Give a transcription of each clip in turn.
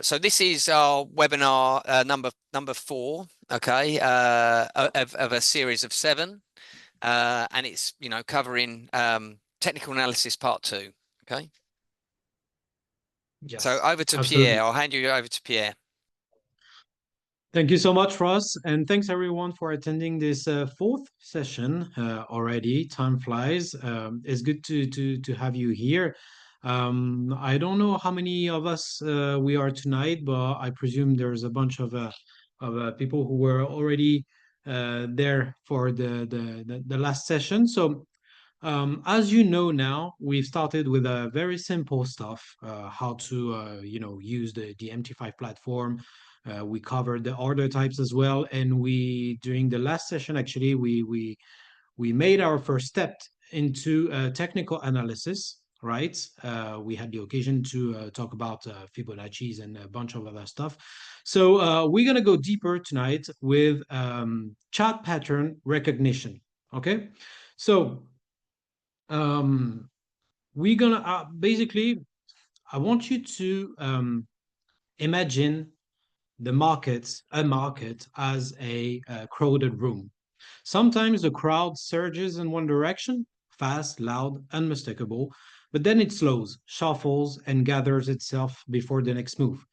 So this is our webinar number 4, okay, of a series of 7, and it's covering technical analysis part 2. Okay. Yes, so over to absolutely. Pierre. I'll hand you over to Pierre. Thank you so much, Ross, and thanks everyone for attending this 4th session already. Time flies. It's good to have you here. I don't know how many of us we are tonight, but I presume there's a bunch of people who were already there for the last session. So as you know now, we've started with a very simple stuff, how to use the MT5 platform. We covered the order types as well, and we during the last session actually we made our first step into technical analysis. Right, we had the occasion to talk about Fibonacci's and a bunch of other stuff. So we're gonna go deeper tonight with chart pattern recognition. Okay, so we're gonna basically, I want you to imagine a market as a crowded room. Sometimes the crowd surges in one direction, fast, loud, unmistakable, but then it slows, shuffles, and gathers itself before the next move.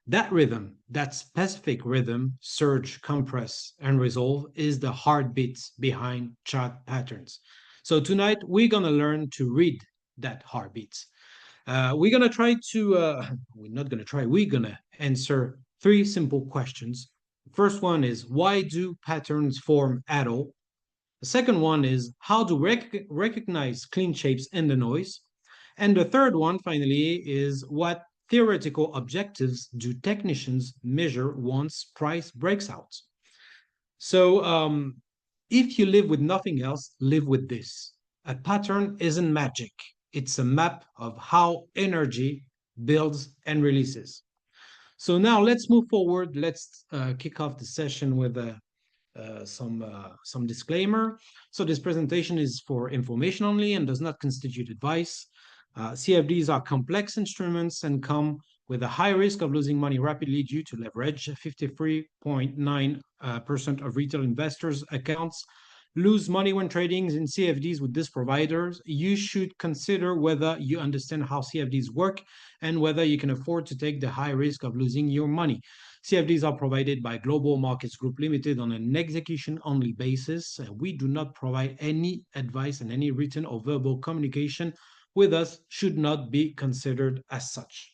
That rhythm, that specific rhythm, surge, compress, and resolve, is the heartbeat behind chart patterns. So tonight we're gonna learn to read that heartbeat. We're gonna try to, we're not gonna try, we're gonna answer 3 simple questions. The first one is, why do patterns form at all? The second one is, how to recognize clean shapes in the noise? And the third one, finally, is what theoretical objectives do technicians measure once price breaks out? So if you live with nothing else, live with this. A pattern isn't magic. It's a map of how energy builds and releases. So now let's move forward. Let's kick off the session with some disclaimer. So this presentation is for information only and does not constitute advice. CFDs are complex instruments and come with a high risk of losing money rapidly due to leverage. 53.9% of retail investors' accounts lose money when trading in CFDs with these providers. You should consider whether you understand how CFDs work and whether you can afford to take the high risk of losing your money. CFDs are provided by Global Markets Group Limited on an execution-only basis. We do not provide any advice, and any written or verbal communication with us should not be considered as such.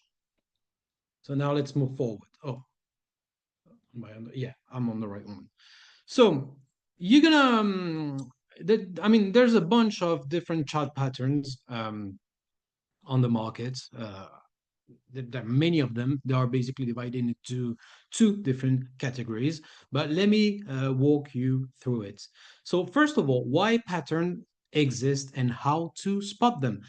So now let's move forward. Oh, yeah, I'm on the right one. So you're gonna, there's a bunch of different chart patterns on the market. There are many of them. They are basically divided into 2 different categories, but let me walk you through it. So first of all, why patterns exist and how to spot them.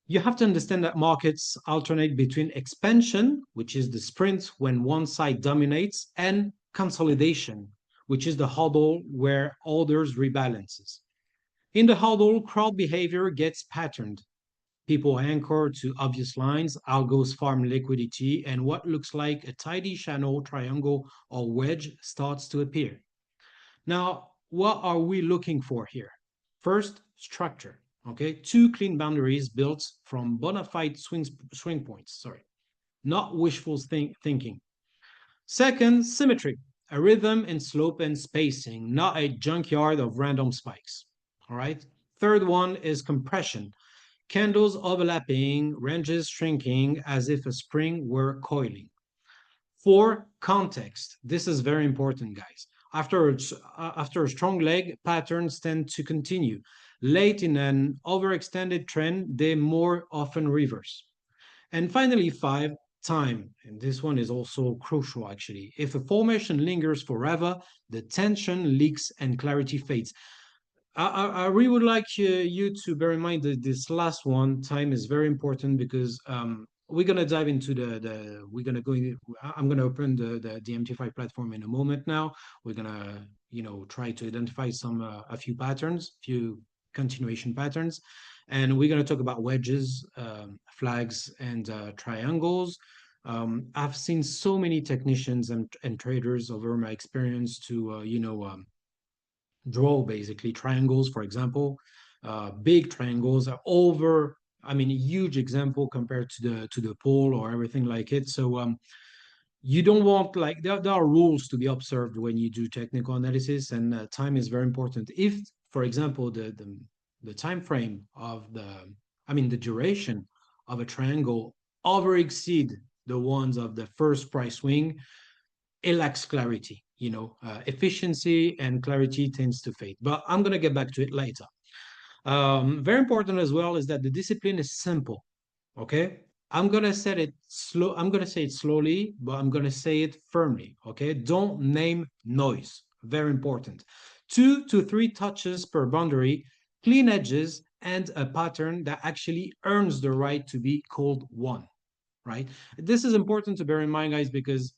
You have to understand that markets alternate between expansion, which is the sprint when one side dominates, and consolidation, which is the huddle where others rebalances. In the huddle, crowd behavior gets patterned. People anchor to obvious lines, algos farm liquidity, and what looks like a tidy channel, triangle, or wedge starts to appear. Now, what are we looking for here? First, structure. Okay, 2 clean boundaries built from bona fide swing points. Sorry, not wishful thinking. Second, symmetry. A rhythm in slope and spacing, not a junkyard of random spikes. All right. Third one is compression. Candles overlapping, ranges shrinking as if a spring were coiling. 4, context. This is very important, guys. After a strong leg, patterns tend to continue. Late in an overextended trend, they more often reverse. And finally, 5, time. And this one is also crucial, actually. If a formation lingers forever, the tension leaks and clarity fades. I really would like you to bear in mind that this last one, time, is very important, because we're gonna dive into we're gonna go in, I'm gonna open the MT5 platform in a moment. Now we're gonna try to identify a few patterns, few continuation patterns, and we're gonna talk about wedges, flags, and triangles. I've seen so many technicians and traders over my experience to, draw basically triangles, for example, big triangles are over, I mean, a huge example compared to the pole or everything like it. So you don't want like there are rules to be observed when you do technical analysis, and time is very important. If, for example, the time frame of the duration of a triangle over exceed the ones of the first price swing, it lacks clarity. Efficiency and clarity tends to fade. But I'm gonna get back to it later. Very important as well is that the discipline is simple. Okay, I'm gonna say it slow. I'm gonna say it slowly, but I'm gonna say it firmly. Okay, don't name noise. Very important. 2 to 3 touches per boundary, clean edges, and a pattern that actually earns the right to be called one. Right. This is important to bear in mind, guys, because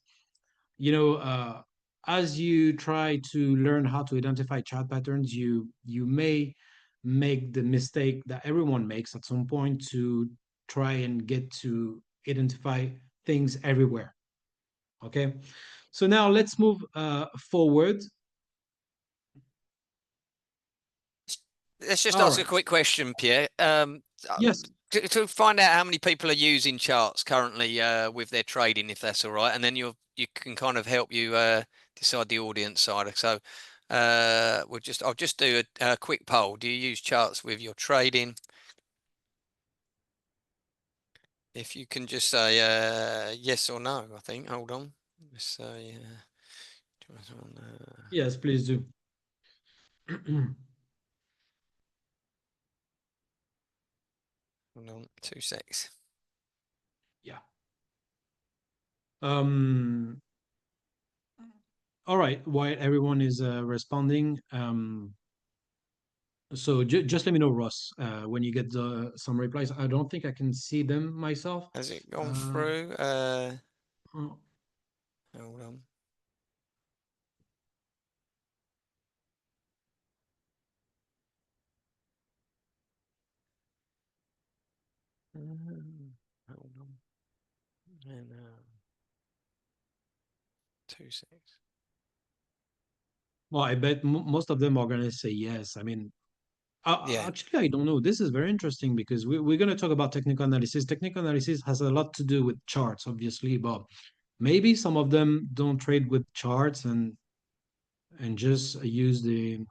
you know, as you try to learn how to identify chart patterns, you may make the mistake that everyone makes at some point to try and get to identify things everywhere. Okay, so now let's move forward. Let's just All ask a right. quick question, Pierre. Yes. To find out how many people are using charts currently with their trading, if that's all right, and then you can kind of help you decide the audience side. So I'll just do a quick poll. Do you use charts with your trading? If you can just say yes or no, I think. Hold on. Let's say. Yes, please do. Hold on, 2 secs. Yeah. Um. All right. While everyone is responding, so just let me know, Ross, when you get some replies. I don't think I can see them myself. Has it gone Uh, through? oh, Hold on. Hold on. And 2 secs. well, I bet most of them are going to say yes. I mean, Yeah. actually, I don't know. This is very interesting because we're going to talk about technical analysis. Technical analysis has a lot to do with charts, obviously, but maybe some of them don't trade with charts and just use the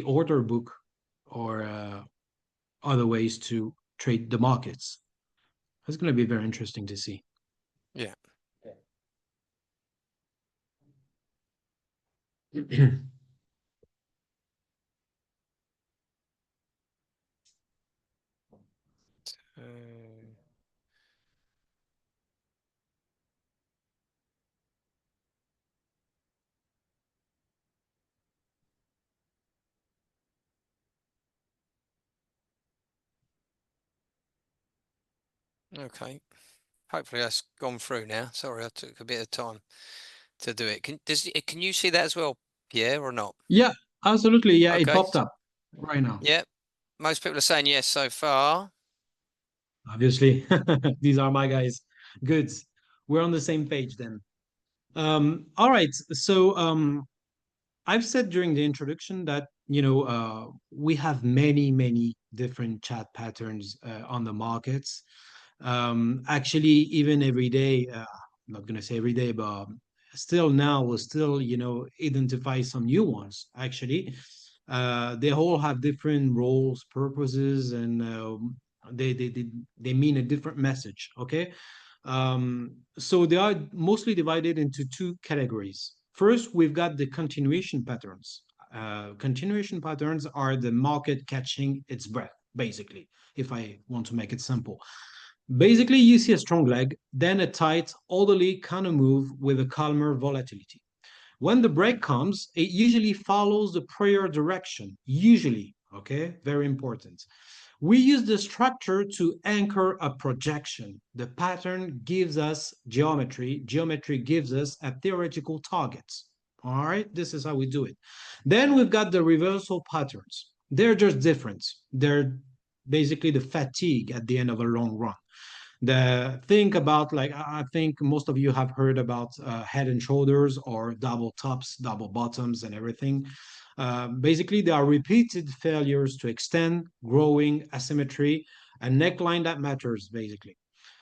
order book or other ways to trade the markets. It's going to be very interesting to see. Yeah. Uh, okay. Hopefully that's gone through now. Sorry, I took a bit of time to do it. Can you see that as well, Pierre, or not? Yeah, absolutely. Yeah, it Okay. popped up right now. Yeah. Most people are saying yes so far. Obviously, these are my guys. Good. We're on the same page then. All right. So I've said during the introduction that we have many different chat patterns on the markets. Actually, even every day, I'm not gonna say every day, but still now we'll still identify some new ones. Actually, they all have different roles, purposes, and they mean a different message. Okay, so they are mostly divided into 2 categories. First, we've got the continuation patterns. Continuation patterns are the market catching its breath, basically, if I want to make it simple. Basically, you see a strong leg, then a tight, orderly counter move with a calmer volatility. When the break comes, it usually follows the prior direction. Usually, okay, very important. We use the structure to anchor a projection. The pattern gives us geometry. Geometry gives us a theoretical target. All right, this is how we do it. Then we've got the reversal patterns. They're just different. They're basically the fatigue at the end of a long run. Think about, like, I think most of you have heard about head and shoulders or double tops, double bottoms, and everything. Basically, they are repeated failures to extend, growing asymmetry, a neckline that matters, basically.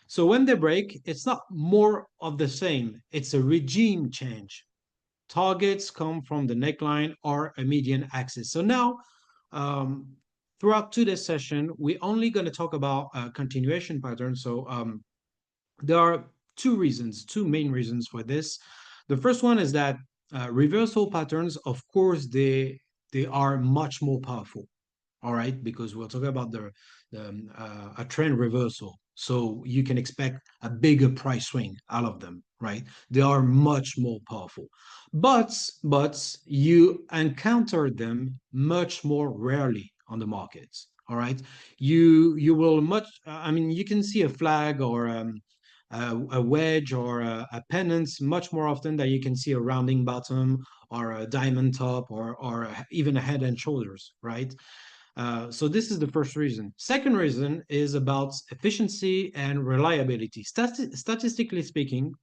So when they break, it's not more of the same, it's a regime change. Targets come from the neckline or a median axis. So now, um, throughout today's session, we're only going to talk about continuation patterns. So there are two main reasons for this. The first one is that reversal patterns, of course, they are much more powerful. All right, because we're talking about a trend reversal, so you can expect a bigger price swing out of them, right? They are much more powerful, but you encounter them much more rarely on the markets. All right, you will much. I mean, you can see a flag or a wedge or a pennant much more often than you can see a rounding bottom or a diamond top or even a head and shoulders, right? So this is the first reason. Second reason is about efficiency and reliability. Statistically speaking,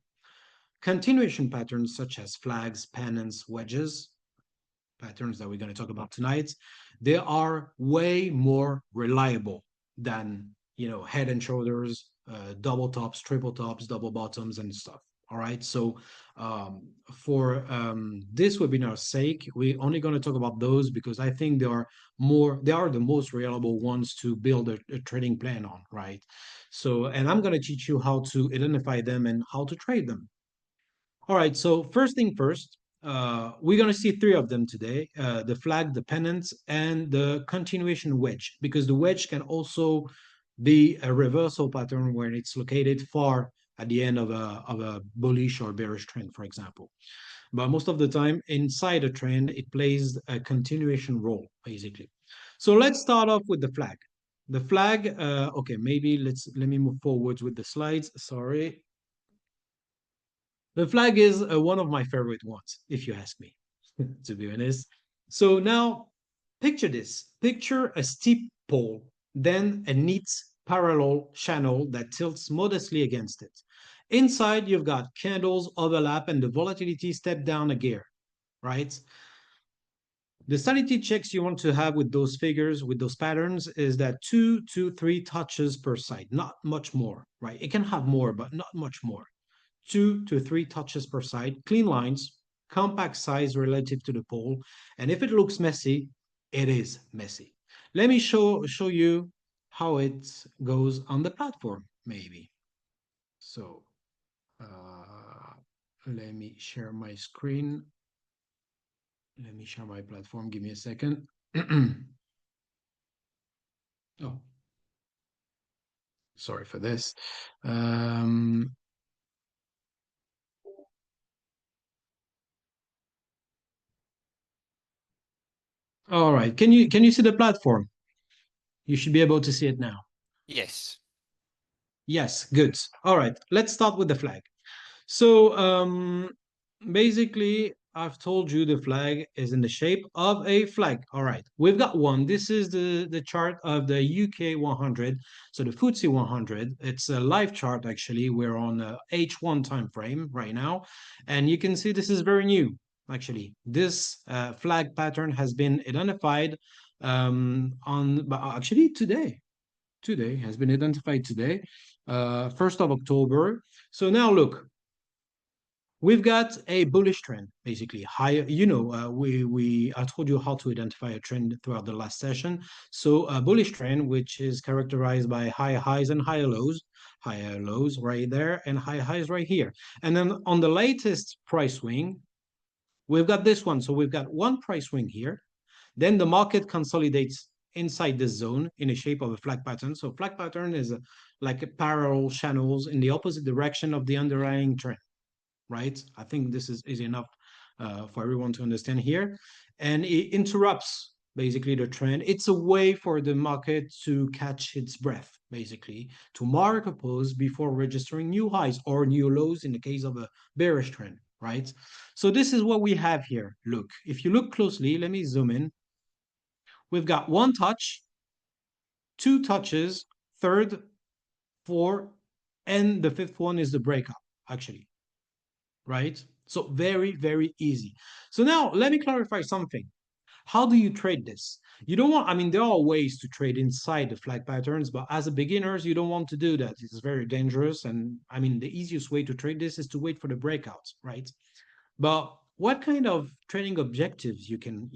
continuation patterns such as flags, pennants, wedges, patterns that we're going to talk about tonight, they are way more reliable than, head and shoulders, double tops, triple tops, double bottoms, and stuff. All right. So for this webinar's sake, we're only going to talk about those because I think they are the most reliable ones to build a trading plan on, right? So, and I'm going to teach you how to identify them and how to trade them. All right, so first thing first, we're going to see three of them today, the flag, the pennants, and the continuation wedge, because the wedge can also be a reversal pattern where it's located far at the end of a bullish or bearish trend, for example. But most of the time, inside a trend, it plays a continuation role, basically. So let's start off with the flag. The flag, okay, maybe let me move forwards with the slides. Sorry. The flag is one of my favorite ones, if you ask me, to be honest. So now, picture this. Picture a steep pole, then a neat parallel channel that tilts modestly against it. Inside, you've got candles overlap and the volatility step down a gear, right? The sanity checks you want to have with those figures, with those patterns, is that 2 to 3 touches per side, not much more, right? It can have more, but not much more. 2 to 3 touches per side, clean lines, compact size relative to the pole. And if it looks messy, it is messy. Let me show you how it goes on the platform, maybe. So let me share my screen. Let me share my platform. Give me a second. Oh, sorry for this. All right. Can you see the platform? You should be able to see it now. Yes. Yes, good. All right. Let's start with the flag. So basically, I've told you the flag is in the shape of a flag. All right, we've got one. This is the chart of the UK 100. So the FTSE 100. It's a live chart actually. We're on a H1 time frame right now, and you can see this is very new. Actually, this flag pattern has been identified actually today. Today has been identified today, 1st of October. So now look, we've got a bullish trend, basically higher. I told you how to identify a trend throughout the last session. So a bullish trend, which is characterized by higher highs and higher lows right there, and higher highs right here. And then on the latest price swing, we've got this one. So we've got one price swing here. Then the market consolidates inside this zone in the shape of a flag pattern. So flag pattern is like a parallel channels in the opposite direction of the underlying trend, right? I think this is easy enough for everyone to understand here. And it interrupts basically the trend. It's a way for the market to catch its breath, basically, to mark a pause before registering new highs or new lows in the case of a bearish trend, right? So this is what we have here. Look, if you look closely, let me zoom in. We've got one touch, two touches, third, four, and the fifth one is the breakout, actually, right? So very, very easy. So now let me clarify something. How do you trade this? You don't want, I mean, there are ways to trade inside the flag patterns, but as a beginners, you don't want to do that. It's very dangerous. And I mean, the easiest way to trade this is to wait for the breakouts, right? But what kind of trading objectives you can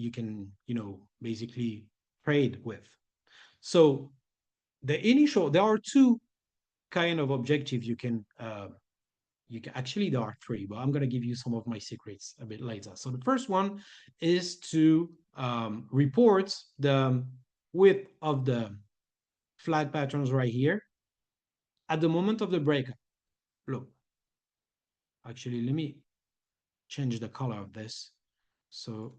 basically trade with? So there are two kind of objectives you can actually, there are three, but I'm going to give you some of my secrets a bit later. So the first one is to report the width of the flag patterns right here at the moment of the breakup. Look, actually, let me change the color of this. So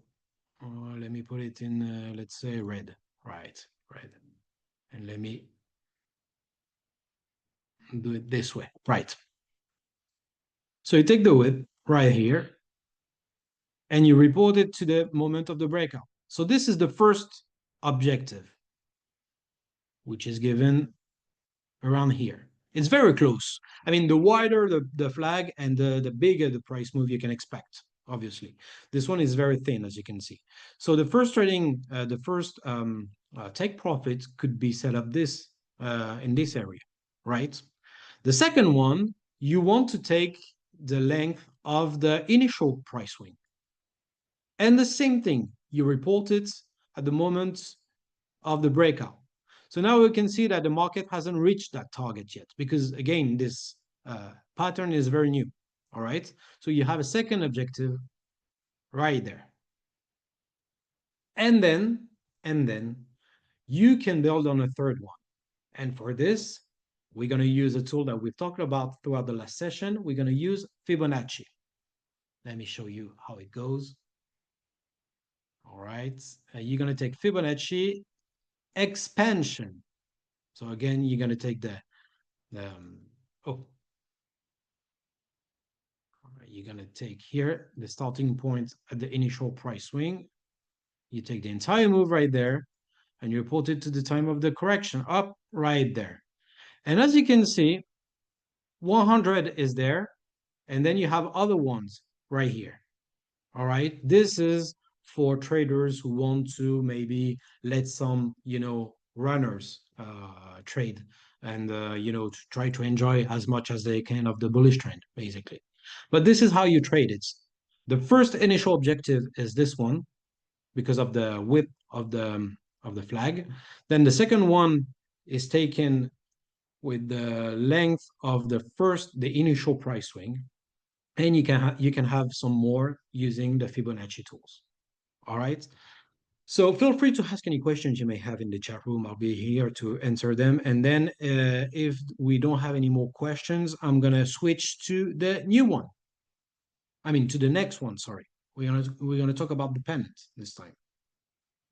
let me put it in, let's say red, right? Red. And let me do it this way, right? So you take the width right here and you report it to the moment of the breakout. So this is the first objective, which is given around here. It's very close. I mean, the wider the flag and the bigger the price move you can expect, obviously. This one is very thin, as you can see. So the first take profit could be set up this in this area, right? The second one, you want to take the length of the initial price swing. And the same thing, you report it at the moment of the breakout. So now we can see that the market hasn't reached that target yet because, again, this pattern is very new. All right. So you have a second objective right there. And then you can build on a third one. And for this, we're going to use a tool that we've talked about throughout the last session. We're going to use Fibonacci. Let me show you how it goes. All right. You're going to take Fibonacci expansion. So again, you're going to take the you're going to take here the starting point at the initial price swing. You take the entire move right there and you report it to the time of the correction up right there. And as you can see, 100 is there. And then you have other ones right here. All right. This is for traders who want to maybe let some, runners trade and, to try to enjoy as much as they can of the bullish trend, basically. But this is how you trade it. The first initial objective is this one because of the width of the flag. Then the second one is taken with the length of the initial price swing. And you can have some more using the Fibonacci tools. All right. So feel free to ask any questions you may have in the chat room. I'll be here to answer them. And then if we don't have any more questions, I'm going to switch to the new one. I mean, to the next one, sorry. We're gonna talk about the pennants this time.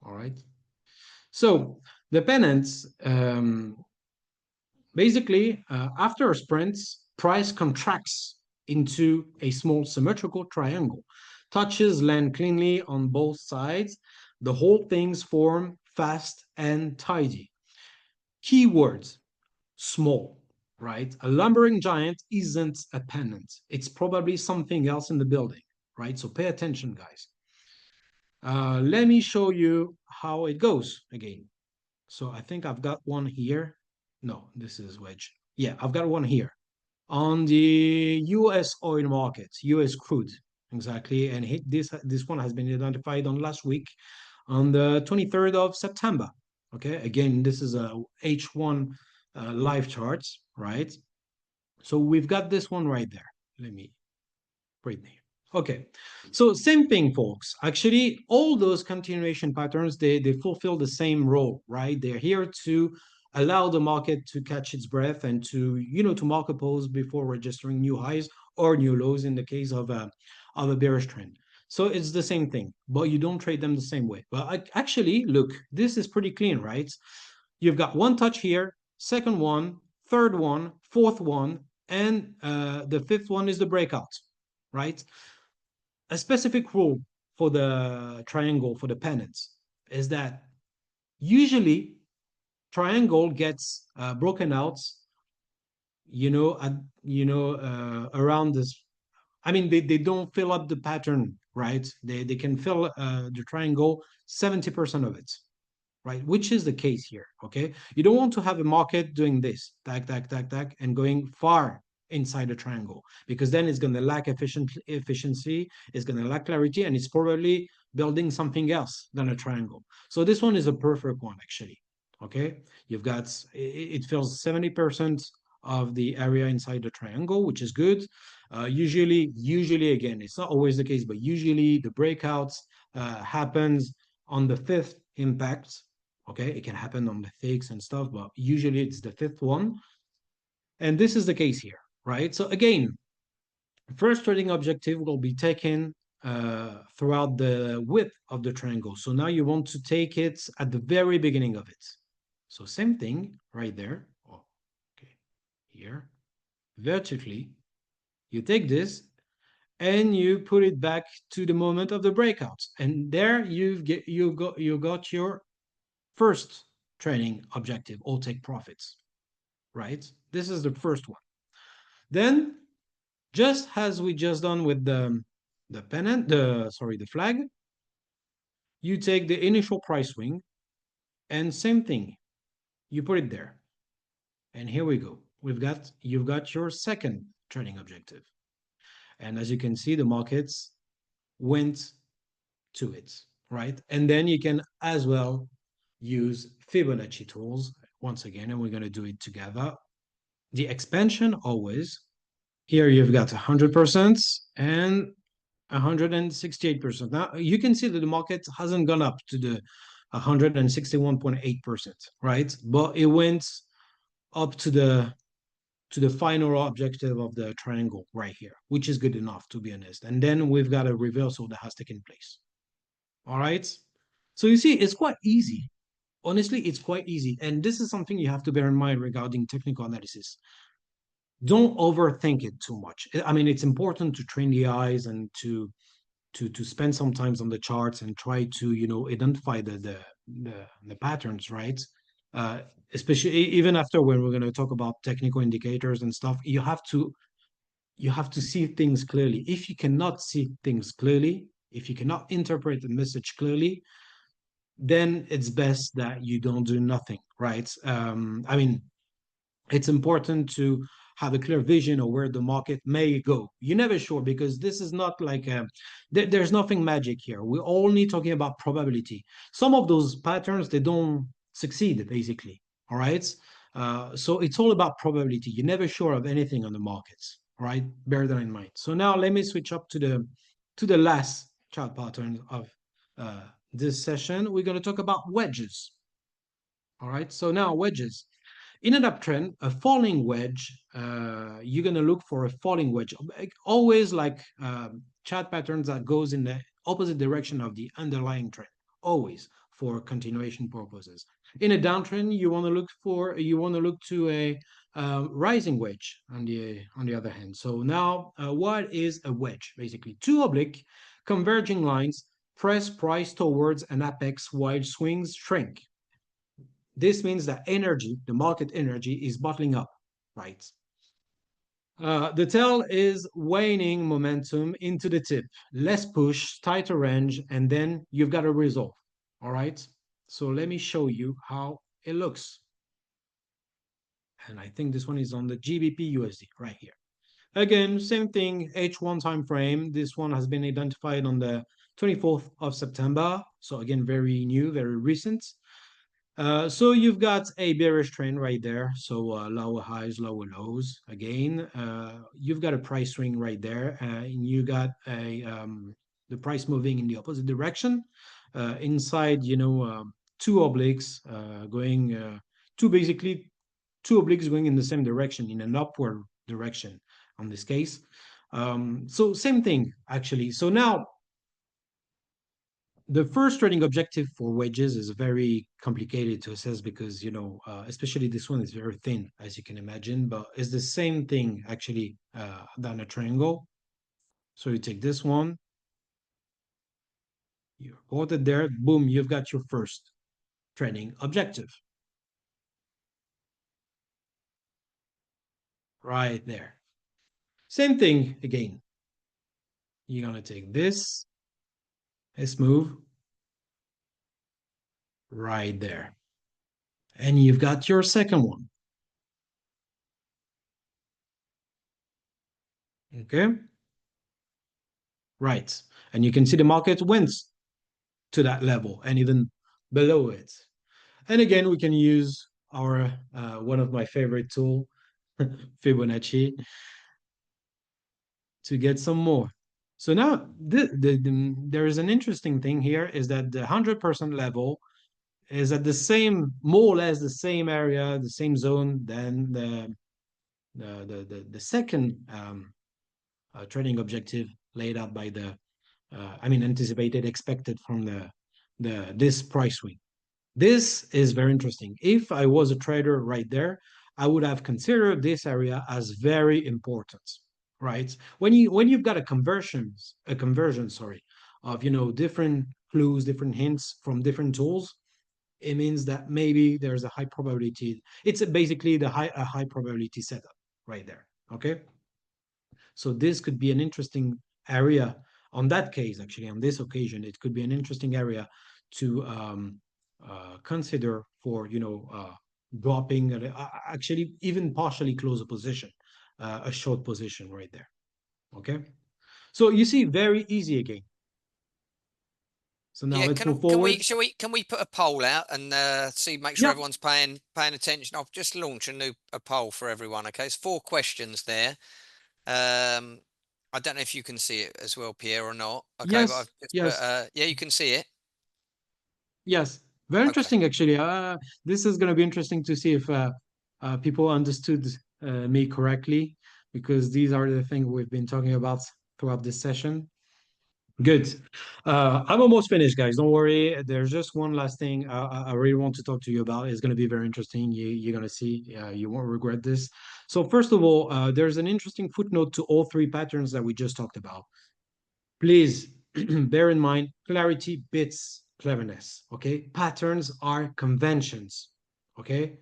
All right. So the pennants, basically, after a sprint, price contracts into a small symmetrical triangle. Touches land cleanly on both sides. The whole things form fast and tidy. Keywords, small, right? A lumbering giant isn't a pennant. It's probably something else in the building, right? So pay attention, guys. Let me show you how it goes again. So I think I've got one here. No, this is wedge. Yeah, I've got one here on the US oil market, US crude, exactly. And this one has been identified on last week on the 23rd of September. Okay, again, this is a H1 live charts, right? So we've got this one right there. Let me breathe here. Okay, so same thing, folks. Actually, all those continuation patterns, they fulfill the same role, right? They're here to allow the market to catch its breath and to mark a pose before registering new highs or new lows in the case of a bearish trend. So it's the same thing, but you don't trade them the same way. But actually, look, this is pretty clean, right? You've got one touch here, second one, third one, fourth one, and the fifth one is the breakout, right? A specific rule for the triangle, for the pennants, is that usually triangle gets broken out around this. I mean, they don't fill up the pattern, right? They can fill the triangle 70% of it, right? Which is the case here, okay? You don't want to have a market doing this, tack, tack, tack, tack, and going far inside the triangle, because then it's going to lack efficiency, it's going to lack clarity, and it's probably building something else than a triangle. So this one is a perfect one, actually, okay? You've got, it fills 70% of the area inside the triangle, which is good. Usually, again, it's not always the case, but usually the breakouts happens on the fifth impact. Okay, it can happen on the sixth and stuff, but usually it's the fifth one. And this is the case here, right? So again, first trading objective will be taken throughout the width of the triangle. So now you want to take it at the very beginning of it. So same thing right there. Oh, okay, here, vertically, you take this and you put it back to the moment of the breakouts. And there you got your first trading objective, all take profits, right? This is the first one. Then, just as we just done with the pennant, the flag, you take the initial price swing and same thing, you put it there. And here we go. You've got your second trading objective. And as you can see, the markets went to it, right? And then you can as well use Fibonacci tools once again, and we're going to do it together. The expansion always, here you've got 100% and 168%. Now you can see that the market hasn't gone up to the 161.8%, right? But it went up to the final objective of the triangle right here, which is good enough, to be honest. And then we've got a reversal that has taken place. All right. So you see, it's quite easy. Honestly, it's quite easy. And this is something you have to bear in mind regarding technical analysis. Don't overthink it too much. I mean, it's important to train the eyes and to spend some time on the charts and try to identify the patterns, right? Uh, Especially even after when we're going to talk about technical indicators and stuff, you have to see things clearly. If you cannot see things clearly, if you cannot interpret the message clearly, then it's best that you don't do nothing, right? I mean, it's important to have a clear vision of where the market may go. You're never sure because this is not like there's nothing magic here. We're only talking about probability. Some of those patterns they don't succeed basically. All right. So it's all about probability. You're never sure of anything on the markets. All right. Bear that in mind. So now let me switch up to the last chart pattern of this session. We're going to talk about wedges. All right. So now wedges. In an uptrend, a falling wedge, you're going to look for a falling wedge. Always like chart patterns that goes in the opposite direction of the underlying trend. Always for continuation purposes. In a downtrend, you want to look to a rising wedge on the other hand. So now, what is a wedge? Basically, two oblique converging lines press price towards an apex while swings shrink. This means that energy, the market energy, is bottling up, right? The tail is waning momentum into the tip, less push, tighter range, and then you've got a resolve, all right? So let me show you how it looks. And I think this one is on the GBP USD right here. Again, same thing, H1 time frame. This one has been identified on the 24th of September. So again, very new, very recent. So you've got a bearish trend right there. So lower highs, lower lows. Again, you've got a price swing right there, and you got the price moving in the opposite direction. Inside, two obliques going two obliques going in the same direction, in an upward direction. On this case, so same thing actually. So now the first trading objective for wedges is very complicated to assess because especially this one is very thin, as you can imagine, but it's the same thing actually than a triangle. So you take this one, you hold it there, boom, you've got your first trading objective, right there. Same thing again. You're gonna take this move right there. And you've got your second one. Okay. Right. And you can see the market went to that level and even below it. And again, we can use our one of my favorite tool, Fibonacci, to get some more. So now there is an interesting thing here is that the 100% level is at the same, more or less the same area, the same zone than the second trading objective laid out by the, I mean, anticipated, expected from this price swing. This is very interesting. If I was a trader right there, I would have considered this area as very important, right? When you've got a conversion, sorry, of different clues, different hints from different tools, it means that maybe there's a high probability. It's basically a high probability setup right there. Okay. So this could be an interesting area on that case, actually, on this occasion, it could be an interesting area to consider for, dropping, actually, even partially close a position, a short position right there. Okay. So you see, very easy again. So now Yeah, let's move forward. can we put a poll out and see, make sure Yeah. everyone's paying attention? I'll just launch a poll for everyone. Okay, it's 4 questions there. I don't know if you can see it as well, Pierre, or not. Okay, but Yes. I've just put, Yes. yeah, you can see it. Yes. Very Okay. interesting, actually. This is going to be interesting to see if people understood me correctly, because these are the things we've been talking about throughout this session. Good. I'm almost finished, guys. Don't worry. There's just one last thing I really want to talk to you about. It's going to be very interesting. You're going to see. You won't regret this. So first of all, there's an interesting footnote to all 3 patterns that we just talked about. Please bear in mind, clarity beats cleverness. Okay. Patterns are conventions. Okay.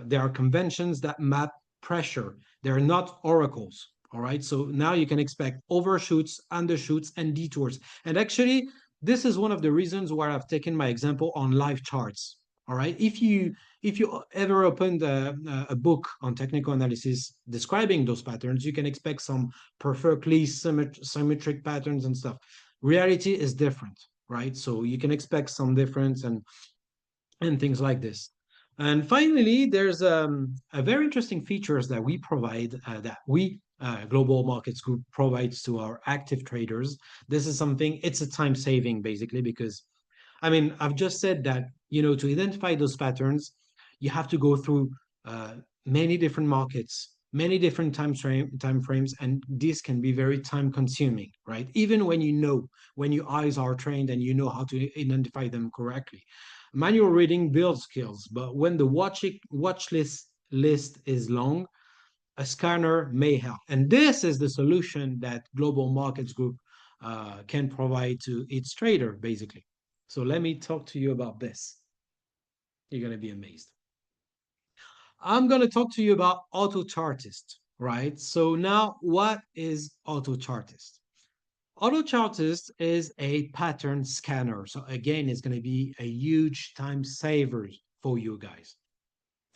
They are conventions that map pressure. They're not oracles. All right. So now you can expect overshoots, undershoots, and detours. And actually, this is one of the reasons why I've taken my example on live charts. All right. If you ever opened a book on technical analysis describing those patterns, you can expect some perfectly symmetric patterns and stuff. Reality is different, right? So you can expect some difference and things like this. And finally, there's a very interesting features that we provide, that we Global Markets Group provides to our active traders. This is something, it's a time saving basically, because I mean, I've just said that, to identify those patterns, you have to go through many different markets, many different time frames, and this can be very time consuming, right? Even when your eyes are trained and you know how to identify them correctly. Manual reading builds skills, but when the watch list is long, a scanner may help. And this is the solution that Global Markets Group can provide to its trader, basically. So let me talk to you about this. You're going to be amazed. I'm going to talk to you about AutoChartist, right? So now, what is AutoChartist? AutoChartist is a pattern scanner. So again, it's going to be a huge time saver for you guys.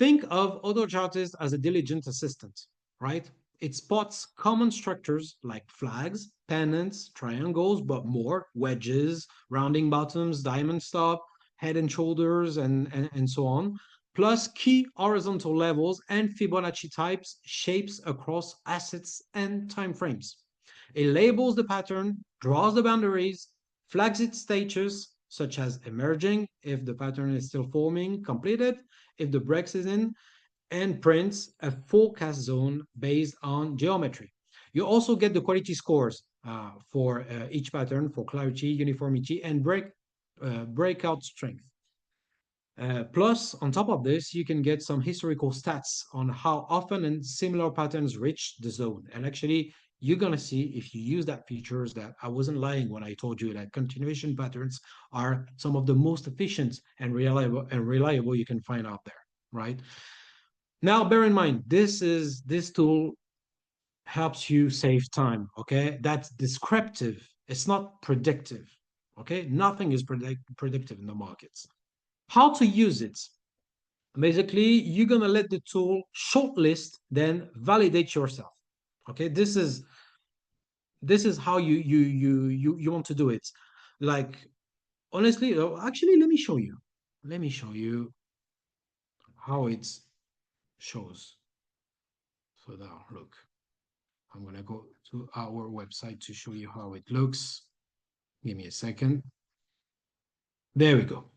Think of AutoChartist as a diligent assistant, right? It spots common structures like flags, pennants, triangles, but more, wedges, rounding bottoms, diamond stop, head and shoulders, and so on, plus key horizontal levels and Fibonacci types, shapes across assets and time frames. It labels the pattern, draws the boundaries, flags its stages, such as emerging if the pattern is still forming, completed if the breaks is in, and prints a forecast zone based on geometry. You also get the quality scores for each pattern for clarity, uniformity, and breakout strength. Plus, on top of this, you can get some historical stats on how often and similar patterns reach the zone. And actually, you're going to see, if you use that features, that I wasn't lying when I told you that continuation patterns are some of the most efficient and reliable you can find out there, right? Now, bear in mind, this tool helps you save time. Okay, that's descriptive. It's not predictive. Okay, nothing is predictive in the markets. How to use it? Basically, you're gonna let the tool shortlist, then validate yourself. Okay, this is how you want to do it. Like honestly, actually, let me show you. Let me show you how it shows. So now, look, I'm gonna go to our website to show you how it looks. Give me a second. There we go.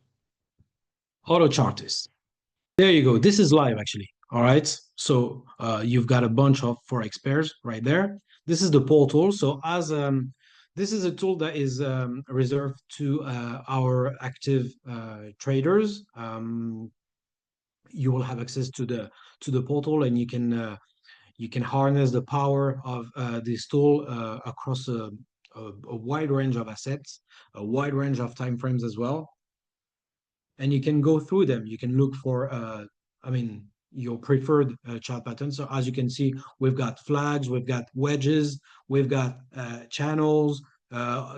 Auto chartist. There you go. This is live actually. All right. So you've got a bunch of forex pairs right there. This is the portal. So as this is a tool that is reserved to our active traders. You will have access to the portal, and you can harness the power of this tool across a wide range of assets, a wide range of timeframes as well, and you can go through them. You can look for, I mean, your preferred chart pattern. So as you can see, we've got flags, we've got wedges, we've got channels,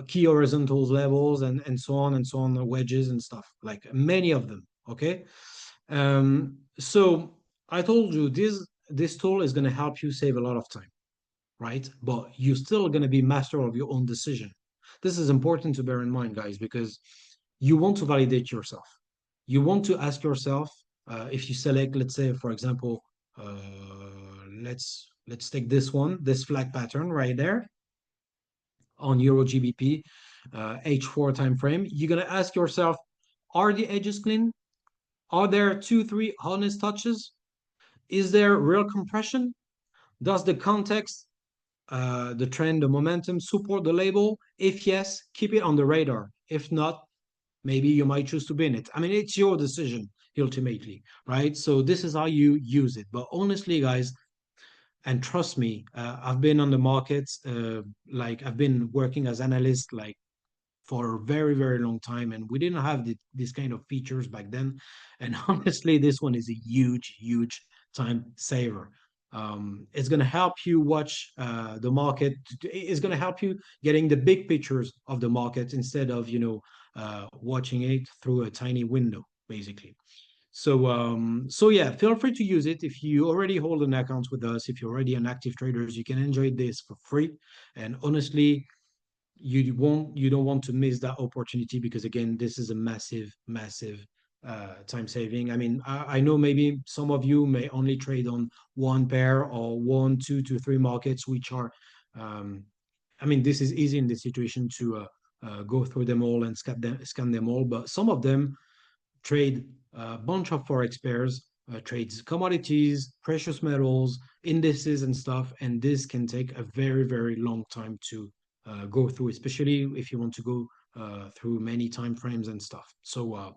key horizontals levels, and so on and so on, wedges and stuff, like many of them. Okay. So I told you this tool is going to help you save a lot of time, right? But you're still going to be master of your own decision. This is important to bear in mind, guys, because you want to validate yourself. You want to ask yourself, if you select, let's say, for example, let's take this one, this flag pattern right there on Euro GBP H4 time frame. You're gonna ask yourself, are the edges clean? Are there 2, 3 honest touches? Is there real compression? Does the context, the trend, the momentum support the label? If yes, keep it on the radar. If not, maybe you might choose to bin it. I mean, it's your decision ultimately, right? So this is how you use it. But honestly, guys, and trust me, I've been on the markets, like I've been working as analyst like for a very, very long time, and we didn't have this kind of features back then. And honestly, this one is a huge, huge time saver. It's going to help you watch the market. It's going to help you getting the big pictures of the market instead of watching it through a tiny window, basically. So yeah, feel free to use it if you already hold an account with us. If you're already an active traders, you can enjoy this for free. And honestly, you don't want to miss that opportunity, because again, this is a massive, massive time saving. I mean, I know maybe some of you may only trade on one pair or one, two to three markets, which are, I mean, this is easy in this situation to go through them all and scan them all. But some of them trade a bunch of forex pairs, trades commodities, precious metals, indices, and stuff. And this can take a very, very long time to go through, especially if you want to go through many time frames and stuff. So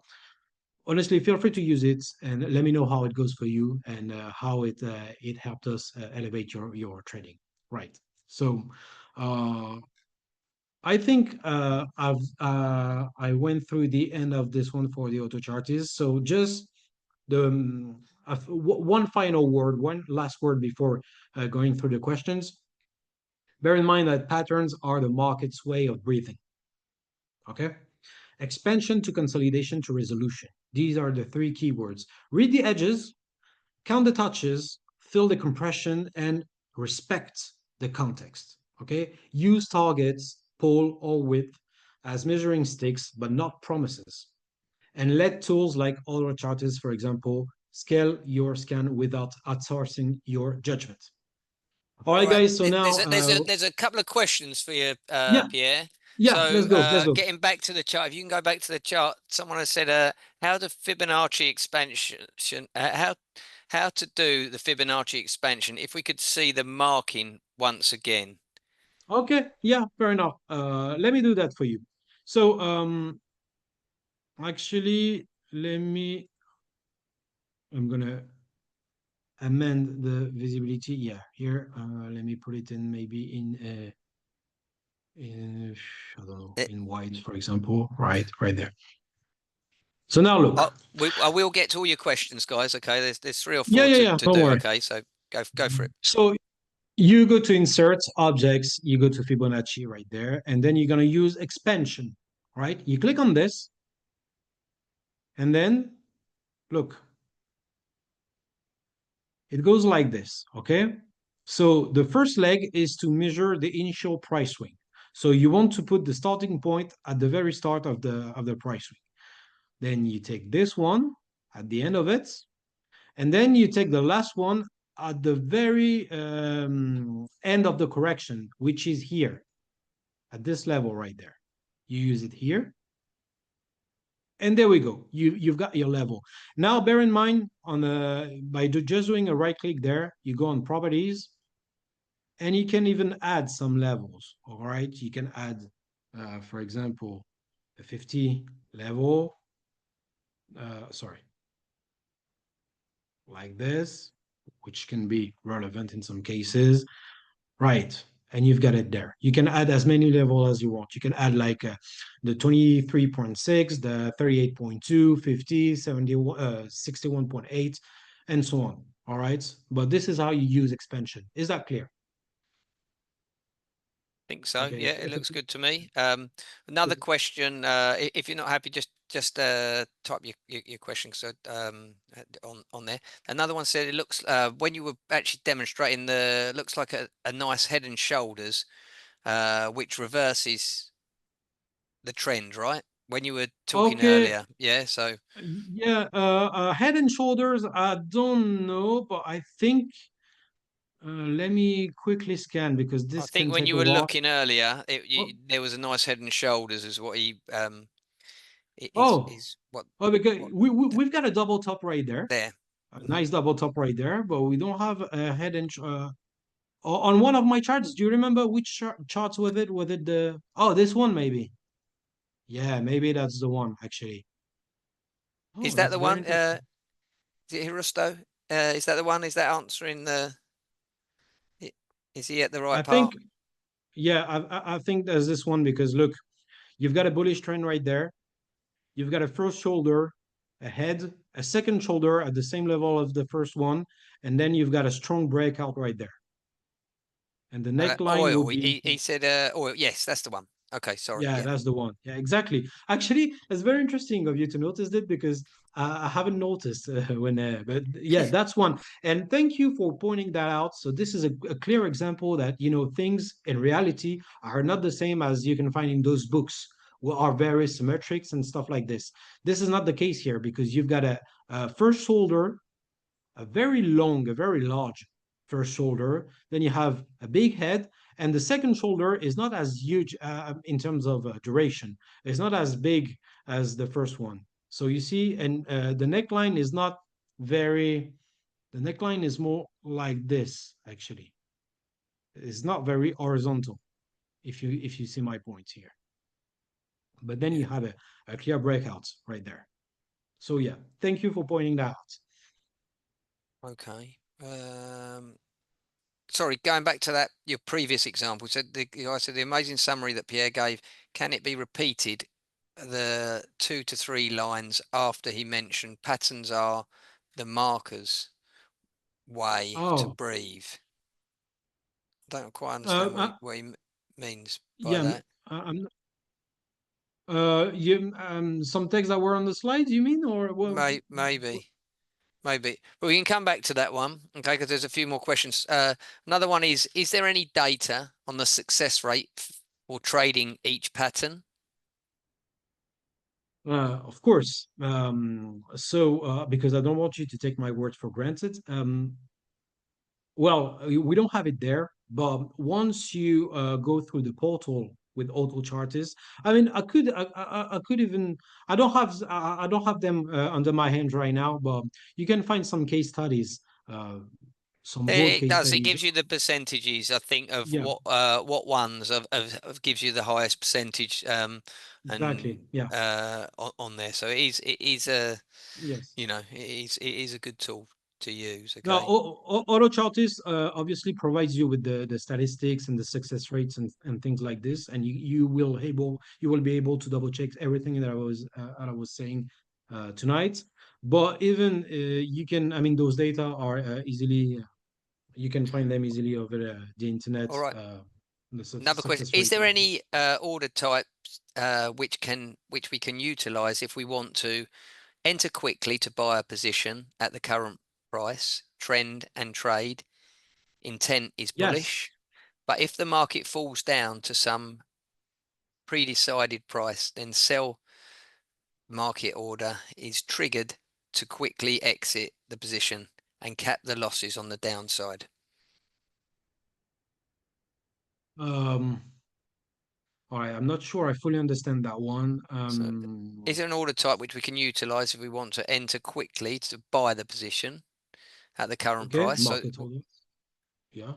honestly, feel free to use it and let me know how it goes for you, and how it helped us elevate your trading. Right. So uh, I think I went through the end of this one for the auto chartist. So just the one final word, one last word before going through the questions. Bear in mind that patterns are the market's way of breathing. Okay, expansion to consolidation to resolution. These are the three keywords. Read the edges, count the touches, feel the compression, and respect the context. Okay, use targets, pole, or width as measuring sticks, but not promises. And let tools like auto charters, for example, scale your scan without outsourcing your judgment. All All right, right. guys. So now, There's a couple of questions for you, yeah, Pierre. yeah, let's So go. Let's go. getting back to the chart, if you can go back to the chart, someone has said, how the Fibonacci expansion, how to do the Fibonacci expansion? If we could see the marking once again. Okay, yeah, fair enough. Let me do that for you. So, actually, I'm gonna amend the visibility. Yeah, here, let me put it in maybe in I don't know, Eh, in white, for example. Right there. So now look. I will get to all your questions, guys. Okay, there's three or Yeah, four yeah, to yeah. Don't do. worry. Okay, so go for it. So you go to insert objects, you go to Fibonacci right there, and then you're going to use expansion, right? You click on this, and then look, it goes like this, okay? So the first leg is to measure the initial price swing. So you want to put the starting point at the very start of the price swing. Then you take this one at the end of it, and then you take the last one at the very end of the correction, which is here at this level right there. You use it here. And there we go. You've got your level. Now, bear in mind just doing a right click there, you go on properties, and you can even add some levels. All right, you can add, for example, a 50 level. Sorry, like this, which can be relevant in some cases. Right. And you've got it there. You can add as many levels as you want. You can add like the 23.6, the 38.2, 50, 70, 61.8, and so on. All right. But this is how you use expansion. Is that clear? Think so. Okay. Yeah, it looks good to me. Another question. If you're not happy, just type your question so, on there. Another one said it looks when you were actually demonstrating looks like a nice head and shoulders, which reverses the trend, right? When you were talking Okay. earlier, yeah. So Yeah. Head and shoulders, I don't know, but I think let me quickly scan because I this think can when take you a were while. looking earlier, Oh, there was a nice head and shoulders, is what he oh, is what oh, because what we've got a double top right there. there. A Mhm. nice double top right there, but we don't have a head and on one of my charts. Do you remember which charts with it? Was it the this one maybe? Yeah, maybe that's the one actually. Is Oh, that that's the very one? interesting. Is it Hirusto? Is that the one? Is that answering i- Is he at the I right think part? yeah, I think there's this one because look, you've got a bullish trend right there. You've got a first shoulder, a head, a second shoulder at the same level of the first one, and then you've got a strong breakout right there. And the neckline Oil. would be He said oil. Yes, that's the one. Okay, sorry. yeah, Yeah. that's the one. Yeah, exactly. Actually, it's very interesting of you to notice it because I haven't noticed but yeah, that's one. And thank you for pointing that out. So this is a clear example that things in reality are not the same as you can find in those books, who are very symmetrics and stuff like this. This is not the case here because you've got a first shoulder, a very long, a very large first shoulder. Then you have a big head, and the second shoulder is not as huge in terms of duration. It's not as big as the first one. So you see, and the neckline is not very. The neckline is more like this actually. It's not very horizontal. If you see my point here, but then Yeah. you have a clear breakout right there. So yeah, thank you for pointing that out. Okay. Sorry, going back to that your previous example. Said I said the amazing summary that Pierre gave. Can it be repeated? The 2 to 3 lines after he mentioned patterns are the markers way to Oh, breathe. I don't quite uh, understand uh, what he means by yeah, that. I'm you some text that were on the slides, you mean, or well, Maybe. Maybe. But we can come back to that one, okay, because there's a few more questions. Another one is there any data on the success rate for trading each pattern? of course. So because I don't want you to take my words for granted. Well, we don't have it there, but once you go through the portal with auto charters, I mean, I could even, I don't have them under my hands right now, but you can find some case studies, uh, some broad It case does. It studies. gives you the percentages, I think, of Yeah, what ones of gives you the highest percentage and exactly. Yeah. on there. So it is a Yes. it is a good tool to use. Now, Okay. Auto Chartist obviously provides you with the statistics and the success rates and things like this, and you will be able to double check everything that I was saying tonight. But even you can, I mean, those data are easily, you can find them easily over the internet. All right. The Another question: success is rate there of any order types which we can utilize if we want to enter quickly to buy a position at the current price, trend and trade? Intent is yes. bullish, but if the market falls down to some pre-decided price, then sell market order is triggered to quickly exit the position and cap the losses on the downside. Um, all right, I'm not sure I fully understand that one. So is there an order type which we can utilize if we want to enter quickly to buy the position at the current Okay, price? So market order. Yeah.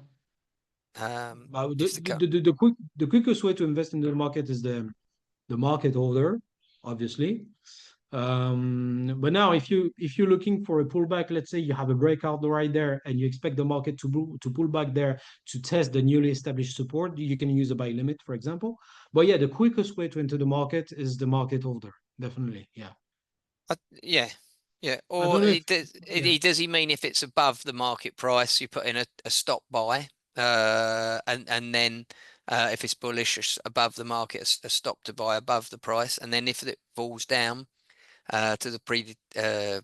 it's the The quickest way to invest in the market is the market order, obviously. But now if you're looking for a pullback, let's say you have a breakout right there and you expect the market to pull back there to test the newly established support, you can use a buy limit, for example. But yeah, the quickest way to enter the market is the market order, definitely. Yeah. yeah, yeah. I Or don't know if yeah. does he mean if it's above the market price, you put in a stop buy, and then if it's bullish above the market, a stop to buy above the price, and then if it falls down to the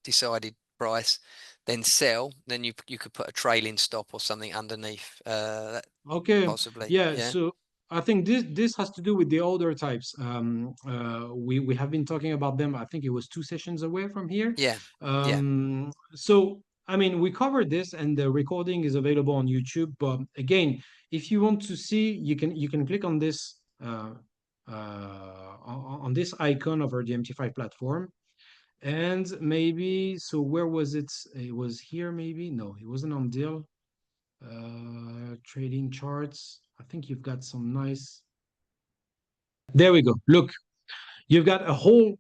decided price, then sell. Then you could put a trailing stop or something underneath. Okay, Possibly, yeah. yeah, So I think this has to do with the older types. We have been talking about them. I think it was 2 sessions away from here. yeah, yeah. So I mean, we covered this, and the recording is available on YouTube. But again, if you want to see, you can click on this on this icon over the MT5 platform, and maybe so where was it? It was here, maybe. No, it wasn't on deal trading charts. I think you've got some nice. There we go. Look, you've got a whole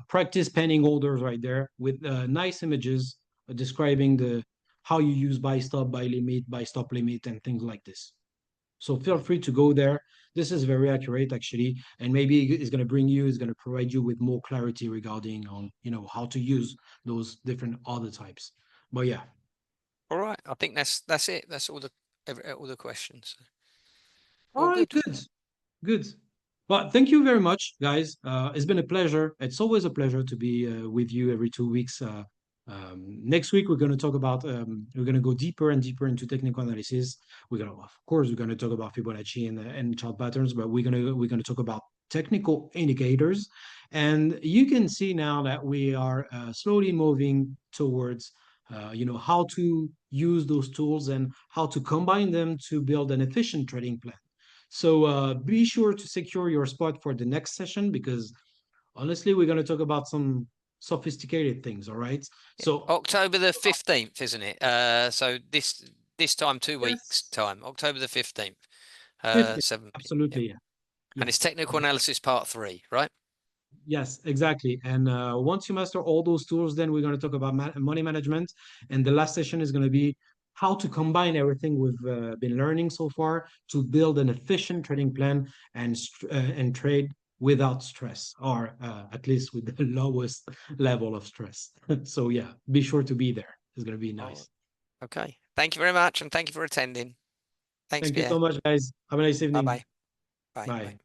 practice pending orders right there with nice images describing the how you use buy limit, buy stop limit, and things like this. So feel free to go there. This is very accurate actually, and maybe it's going to it's going to provide you with more clarity regarding on how to use those different other types. But yeah, All right, I think that's it. That's all the questions. all All right, good. good. Good. Well, thank you very much, guys. It's been a pleasure. It's always a pleasure to be with you every 2 weeks. Next week, we're going to talk about, we're going to go deeper and deeper into technical analysis. Of course, we're going to talk about Fibonacci and chart patterns, but we're going to talk about technical indicators. And you can see now that we are slowly moving towards, how to use those tools and how to combine them to build an efficient trading plan. So be sure to secure your spot for the next session because honestly, we're going to talk about some sophisticated things. All right. So October the 15th, isn't it? So this time 2 weeks yes, time, October the 15th, 50. 7 p.m. Yeah. Absolutely. Yeah. And it's Yes. technical analysis part 3, right? Yes, exactly. And once you master all those tools, then we're going to talk about money management. And the last session is going to be how to combine everything we've been learning so far to build an efficient trading plan and trade without stress, or at least with the lowest level of stress. So yeah, be sure to be there. It's going to be Oh, nice. okay. Thank you very much, and thank you for attending. Thanks, Thank you Pierre. so much, guys. Have a nice evening. Bye-bye. Bye. Bye. Bye.